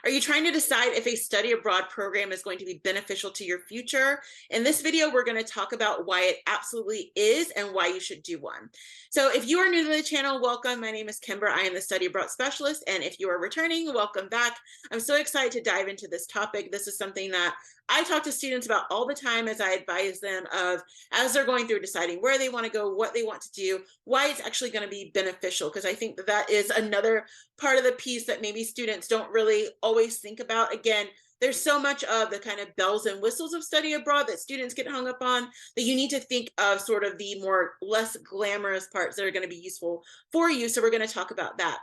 Are you trying to decide if a study abroad program is going to be beneficial to your future? In this video, we're going to talk about why it absolutely is and why you should do one. So if you are new to the channel, welcome. My name is Kimber. I am the study abroad specialist. And if you are returning, welcome back. I'm so excited to dive into this topic. This is something that I talk to students about all the time as I advise them of as they're going through deciding where they want to go, what they want to do, why it's actually going to be beneficial. Because I think that is another part of the piece that maybe students don't really always think about. Again, there's so much of the kind of bells and whistles of study abroad that students get hung up on that you need to think of sort of the more less glamorous parts that are going to be useful for you. So we're going to talk about that.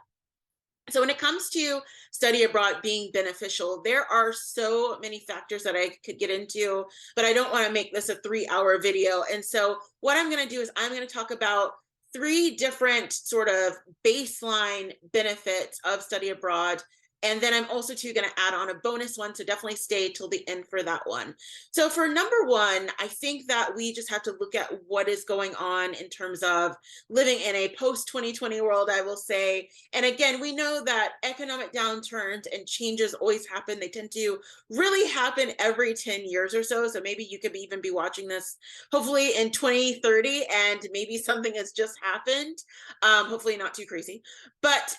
So when it comes to study abroad being beneficial, there are so many factors that I could get into, but I don't want to make this a 3-hour video. And so what I'm going to do is I'm going to talk about 3 different sort of baseline benefits of study abroad. And then I'm also too going to add on a bonus one. So definitely stay till the end for that one. So for number one, I think that we just have to look at what is going on in terms of living in a post 2020 world, I will say. And again, we know that economic downturns and changes always happen. They tend to really happen every 10 years or so. So maybe you could even be watching this hopefully in 2030 and maybe something has just happened. Hopefully not too crazy. But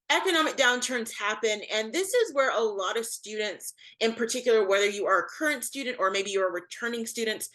economic downturns happen, and this is where a lot of students, in particular, whether you are a current student or maybe you're a returning students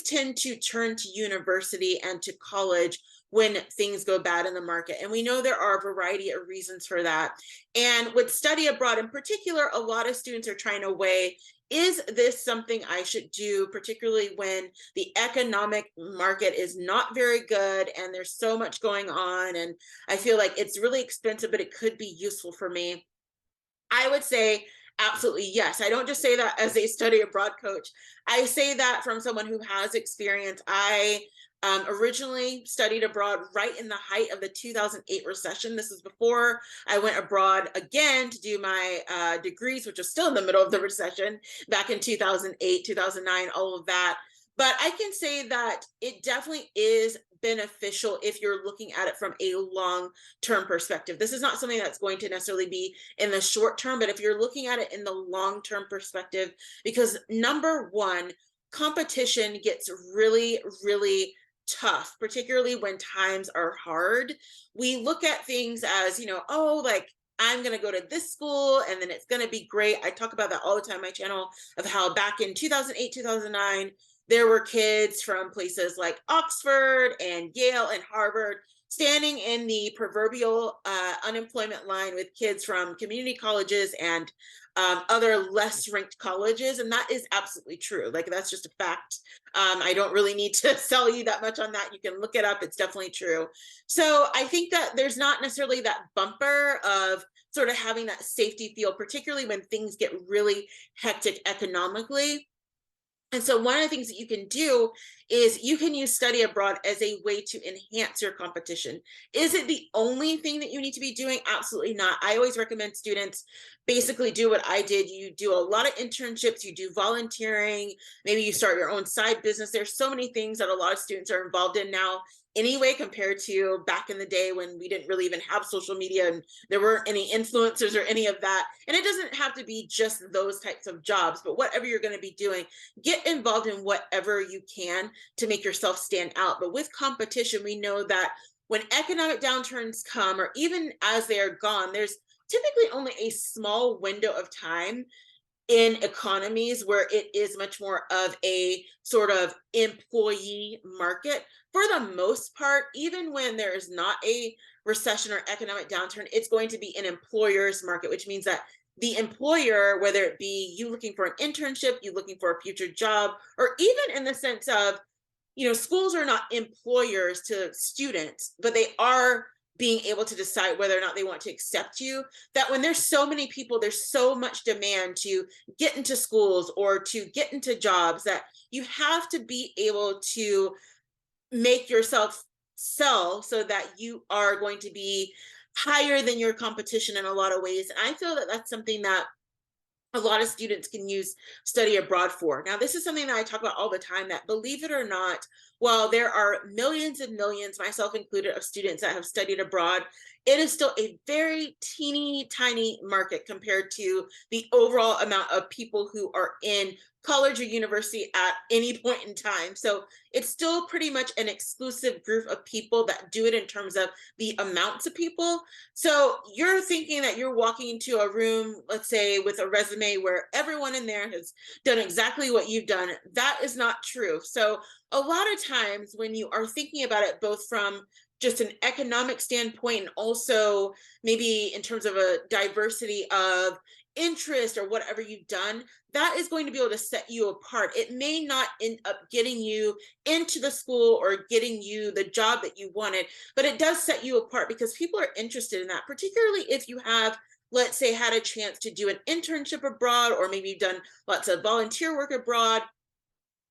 tend to turn to university and to college when things go bad in the market. And we know there are a variety of reasons for that. And with study abroad in particular, a lot of students are trying to weigh, is this something I should do, particularly when the economic market is not very good and there's so much going on and I feel like it's really expensive, but it could be useful for me? I would say absolutely yes. I don't just say that as a study abroad coach. I say that from someone who has experience. I originally studied abroad right in the height of the 2008 recession. This was before I went abroad again to do my degrees, which was still in the middle of the recession back in 2008, 2009, all of that. But I can say that it definitely is beneficial if you're looking at it from a long-term perspective. This is not something that's going to necessarily be in the short term, but if you're looking at it in the long-term perspective, because number one, competition gets really, really tough, particularly when times are hard. We look at things as, oh, like I'm going to go to this school and then it's going to be great. I talk about that all the time on my channel of how back in 2008, 2009, there were kids from places like Oxford and Yale and Harvard standing in the proverbial unemployment line with kids from community colleges and other less ranked colleges. And that is absolutely true. Like, that's just a fact. I don't really need to sell you that much on that. You can look it up. It's definitely true. So I think that there's not necessarily that bumper of sort of having that safety feel, particularly when things get really hectic economically. And so one of the things that you can do is you can use study abroad as a way to enhance your competition. Is it the only thing that you need to be doing? Absolutely not. I always recommend students basically do what I did. You do a lot of internships, you do volunteering, maybe you start your own side business. There's so many things that a lot of students are involved in now anyway, compared to back in the day when we didn't really even have social media and there weren't any influencers or any of that. And it doesn't have to be just those types of jobs, but whatever you're going to be doing, get involved in whatever you can to make yourself stand out. But with competition, we know that when economic downturns come, or even as they are gone, there's typically only a small window of time in economies where it is much more of a sort of employee market. For the most part, even when there is not a recession or economic downturn, it's going to be an employer's market, which means that the employer, whether it be you looking for an internship, you looking for a future job, or even in the sense of, schools are not employers to students, but they are being able to decide whether or not they want to accept you. That when there's so many people, there's so much demand to get into schools or to get into jobs that you have to be able to make yourself sell so that you are going to be higher than your competition in a lot of ways. And I feel that that's something that a lot of students can use study abroad for. Now, this is something that I talk about all the time, that believe it or not, while there are millions and millions, myself included, of students that have studied abroad, it is still a very teeny tiny market compared to the overall amount of people who are in college or university at any point in time. So it's still pretty much an exclusive group of people that do it in terms of the amounts of people. So you're thinking that you're walking into a room, let's say, with a resume where everyone in there has done exactly what you've done. That is not true. So a lot of times when you are thinking about it, both from just an economic standpoint and also maybe in terms of a diversity of interest or whatever you've done, that is going to be able to set you apart. It may not end up getting you into the school or getting you the job that you wanted, but it does set you apart because people are interested in that, particularly if you have, let's say, had a chance to do an internship abroad, or maybe you've done lots of volunteer work abroad,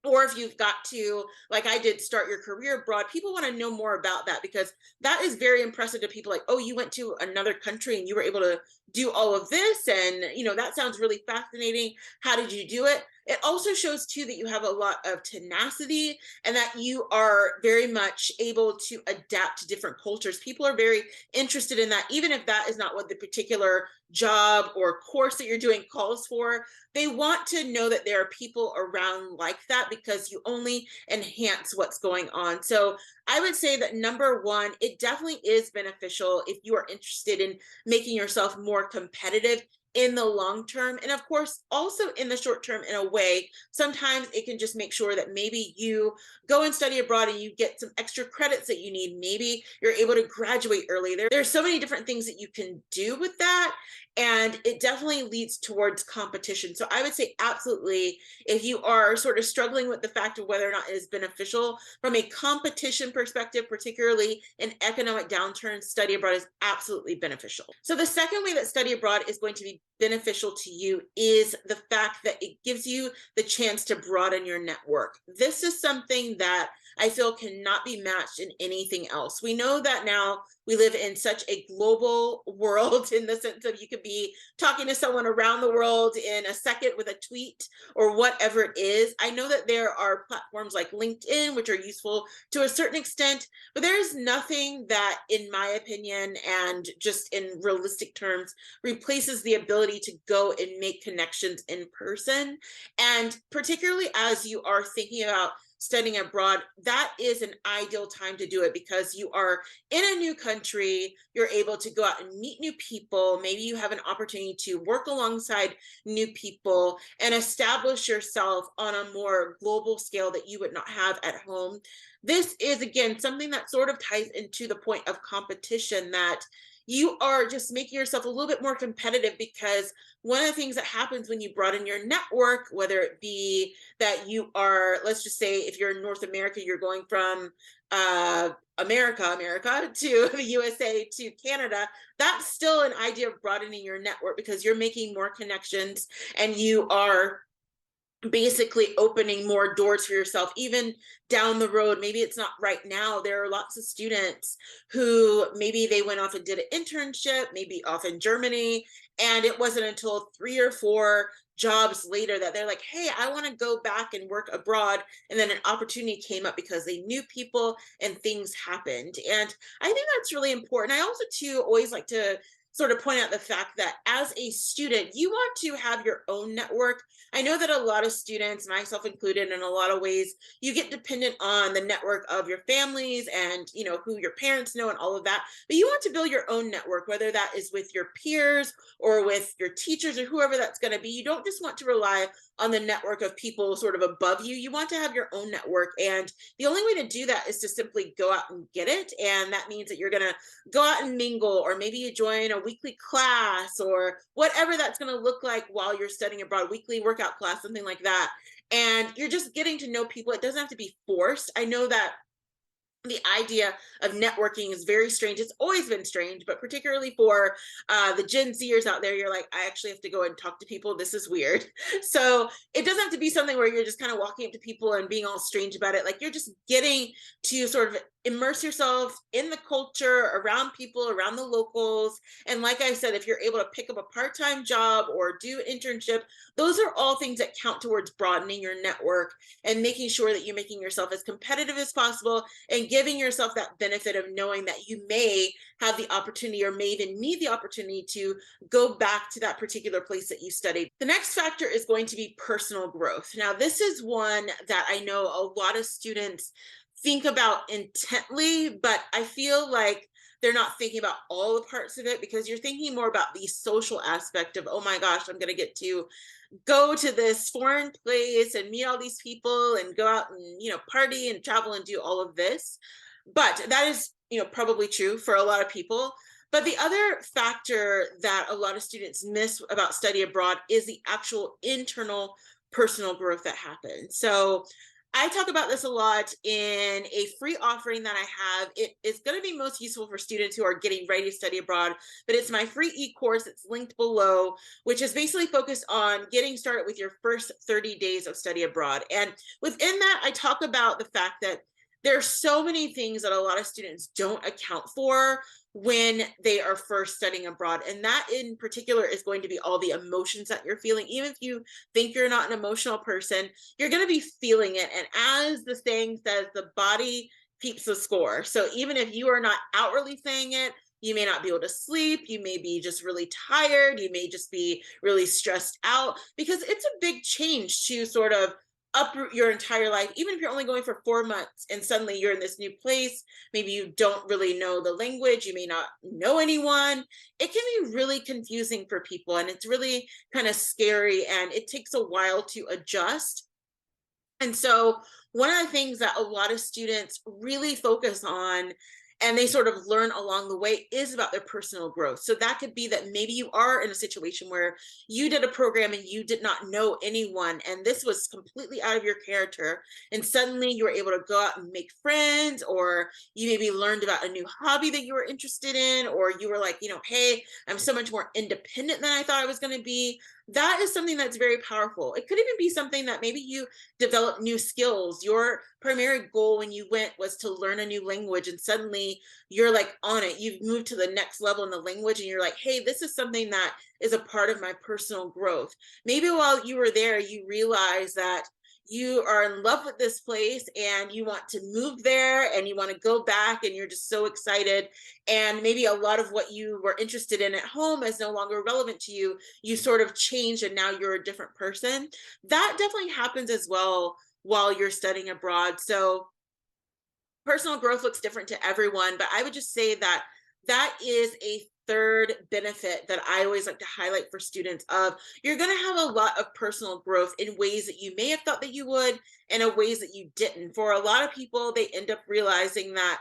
or if you've got to, like I did, start your career abroad. People want to know more about that because that is very impressive to people. Like, oh, you went to another country and you were able to do all of this, and that sounds really fascinating. How did you do it? It also shows too that you have a lot of tenacity and that you are very much able to adapt to different cultures. People are very interested in that, even if that is not what the particular job or course that you're doing calls for. They want to know that there are people around like that because you only enhance what's going on. So I would say that number one, it definitely is beneficial if you are interested in making yourself more competitive in the long term. And of course, also in the short term, in a way, sometimes it can just make sure that maybe you go and study abroad and you get some extra credits that you need. Maybe you're able to graduate early. There's so many different things that you can do with that. And it definitely leads towards competition. So I would say absolutely, if you are sort of struggling with the fact of whether or not it is beneficial from a competition perspective, particularly in economic downturn, study abroad is absolutely beneficial. So the second way that study abroad is going to be beneficial to you is the fact that it gives you the chance to broaden your network. This is something that I feel cannot be matched in anything else. We know that now we live in such a global world, in the sense of you could be talking to someone around the world in a second with a tweet or whatever it is. I know that there are platforms like LinkedIn, which are useful to a certain extent, but there's nothing that, in my opinion, and just in realistic terms, replaces the ability to go and make connections in person. And particularly as you are thinking about studying abroad, that is an ideal time to do it because you are in a new country, you're able to go out and meet new people. Maybe you have an opportunity to work alongside new people and establish yourself on a more global scale that you would not have at home. This is, again, something that sort of ties into the point of competition, that you are just making yourself a little bit more competitive, because one of the things that happens when you broaden your network, whether it be that you are, let's just say, if you're in North America, you're going from America to the USA to Canada, that's still an idea of broadening your network because you're making more connections and you are basically opening more doors for yourself, even down the road. Maybe it's not right now. There are lots of students who maybe they went off and did an internship, maybe off in Germany, and it wasn't until 3 or 4 jobs later that they're like, hey, I want to go back and work abroad. And then an opportunity came up because they knew people and things happened. And I think that's really important. I also too always like to sort of point out the fact that as a student, you want to have your own network. I know that a lot of students, myself included, in a lot of ways, you get dependent on the network of your families and, who your parents know and all of that. But you want to build your own network, whether that is with your peers or with your teachers or whoever that's going to be. You don't just want to rely on the network of people sort of above you. You want to have your own network. And the only way to do that is to simply go out and get it. And that means that you're going to go out and mingle, or maybe you join a weekly class or whatever that's going to look like while you're studying abroad, weekly workout class, something like that. And you're just getting to know people. It doesn't have to be forced. I know that the idea of networking is very strange. It's always been strange, but particularly for the Gen Zers out there, you're like, I actually have to go and talk to people. This is weird. So it doesn't have to be something where you're just kind of walking up to people and being all strange about it. Like, you're just getting to sort of immerse yourself in the culture, around people, around the locals. And like I said, if you're able to pick up a part-time job or do an internship, those are all things that count towards broadening your network and making sure that you're making yourself as competitive as possible and giving yourself that benefit of knowing that you may have the opportunity or may even need the opportunity to go back to that particular place that you studied. The next factor is going to be personal growth. Now, this is one that I know a lot of students think about intently, but I feel like they're not thinking about all the parts of it, because you're thinking more about the social aspect of, oh my gosh, I'm going to get to go to this foreign place and meet all these people and go out and, party and travel and do all of this. But that is, probably true for a lot of people. But the other factor that a lot of students miss about study abroad is the actual internal personal growth that happens. So I talk about this a lot in a free offering that I have. It is going to be most useful for students who are getting ready to study abroad, but it's my free e-course. It's linked below, which is basically focused on getting started with your first 30 days of study abroad. And within that, I talk about the fact that there are so many things that a lot of students don't account for when they are first studying abroad. And that in particular is going to be all the emotions that you're feeling. Even if you think you're not an emotional person, you're going to be feeling it. And as the saying says, the body keeps the score. So even if you are not outwardly saying it, you may not be able to sleep. You may be just really tired. You may just be really stressed out, because it's a big change to sort of uproot your entire life. Even if you're only going for 4 months and suddenly you're in this new place, maybe you don't really know the language, you may not know anyone. It can be really confusing for people, and it's really kind of scary, and it takes a while to adjust. And so one of the things that a lot of students really focus on and they sort of learn along the way is about their personal growth. So that could be that maybe you are in a situation where you did a program and you did not know anyone, and this was completely out of your character. And suddenly you were able to go out and make friends, or you maybe learned about a new hobby that you were interested in, or you were like, hey, I'm so much more independent than I thought I was going to be. That is something that's very powerful. It could even be something that maybe you develop new skills. Your primary goal when you went was to learn a new language, and suddenly you're like on it. You've moved to the next level in the language, and you're like, hey, this is something that is a part of my personal growth. Maybe while you were there, you realize that you are in love with this place and you want to move there and you want to go back, and you're just so excited. And maybe a lot of what you were interested in at home is no longer relevant to you. You sort of change and now you're a different person. That definitely happens as well while you're studying abroad. So personal growth looks different to everyone, but I would just say that that is a third benefit that I always like to highlight for students of, you're going to have a lot of personal growth in ways that you may have thought that you would and in ways that you didn't. For a lot of people, they end up realizing that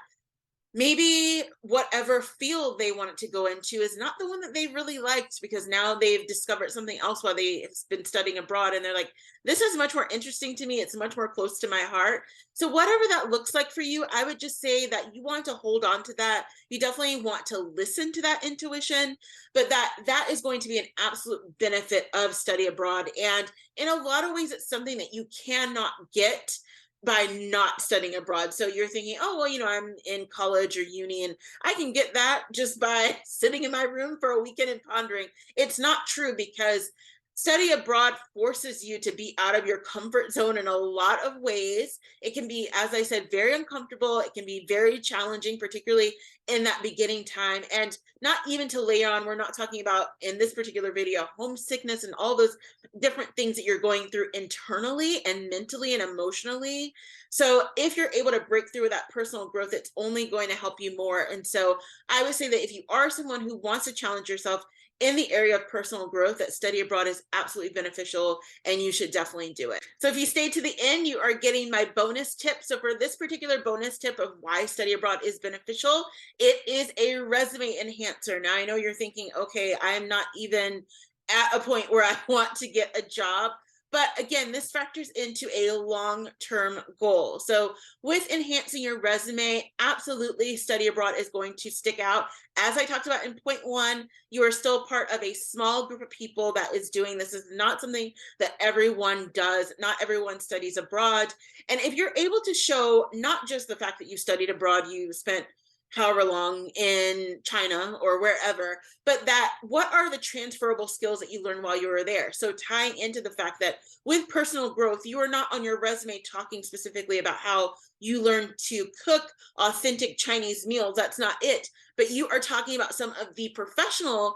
maybe whatever field they wanted to go into is not the one that they really liked, because now they've discovered something else while they've been studying abroad, and they're like, this is much more interesting to me, it's much more close to my heart. So whatever that looks like for you, I would just say that you want to hold on to that. You definitely want to listen to that intuition, but that is going to be an absolute benefit of study abroad. And in a lot of ways, it's something that you cannot get by not studying abroad. So you're thinking, oh, well, I'm in college or uni and I can get that just by sitting in my room for a weekend and pondering. It's not true, because study abroad forces you to be out of your comfort zone in a lot of ways. It can be, as I said, very uncomfortable. It can be very challenging, particularly in that beginning time. And not even to later on, we're not talking about in this particular video, homesickness and all those different things that you're going through internally and mentally and emotionally. So if you're able to break through that personal growth, it's only going to help you more. And so I would say that if you are someone who wants to challenge yourself in the area of personal growth, that study abroad is absolutely beneficial and you should definitely do it. So if you stay to the end, you are getting my bonus tip. So for this particular bonus tip of why study abroad is beneficial, it is a resume enhancer. Now I know you're thinking, okay, I'm not even at a point where I want to get a job, But again, this factors into a long-term goal. So with enhancing your resume, absolutely study abroad is going to stick out. As I talked about in point one, you are still part of a small group of people that is doing this. Is not something that everyone does. Not everyone studies abroad. And if you're able to show not just the fact that you studied abroad, you spent however long in China or wherever, but that what are the transferable skills that you learned while you were there? So tying into the fact that with personal growth, you are not on your resume talking specifically about how you learned to cook authentic Chinese meals. That's not it. But you are talking about some of the professional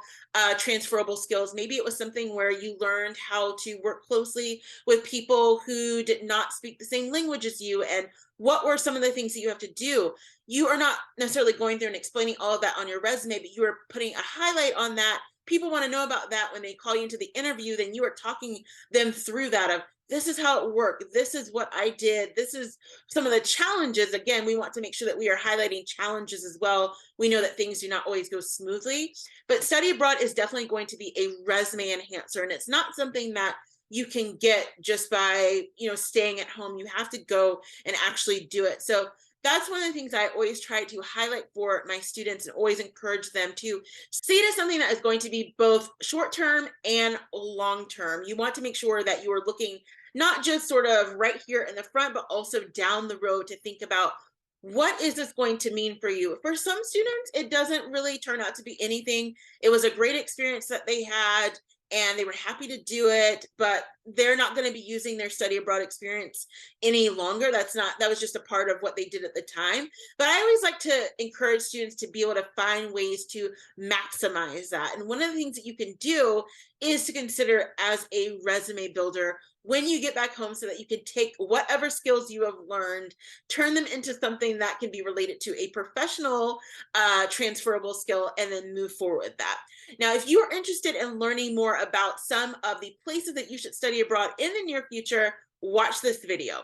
transferable skills. Maybe it was something where you learned how to work closely with people who did not speak the same language as you, and what were some of the things that you have to do. You are not necessarily going through and explaining all of that on your resume, but you are putting a highlight on that. People want to know about that when they call you into the interview. Then you are talking them through that of, this is how it worked. This is what I did. This is some of the challenges. Again, we want to make sure that we are highlighting challenges as well. We know that things do not always go smoothly, but study abroad is definitely going to be a resume enhancer. And it's not something that you can get just by, staying at home. You have to go and actually do it. So that's one of the things I always try to highlight for my students and always encourage them to see it as something that is going to be both short term and long term. You want to make sure that you are looking not just sort of right here in the front, but also down the road to think about, what is this going to mean for you? For some students, it doesn't really turn out to be anything. It was a great experience that they had and they were happy to do it, but they're not going to be using their study abroad experience any longer. That was just a part of what they did at the time. But I always like to encourage students to be able to find ways to maximize that. And one of the things that you can do is to consider as a resume builder when you get back home, so that you can take whatever skills you have learned, turn them into something that can be related to a professional transferable skill, and then move forward with that. Now, if you are interested in learning more about some of the places that you should study abroad in the near future, watch this video.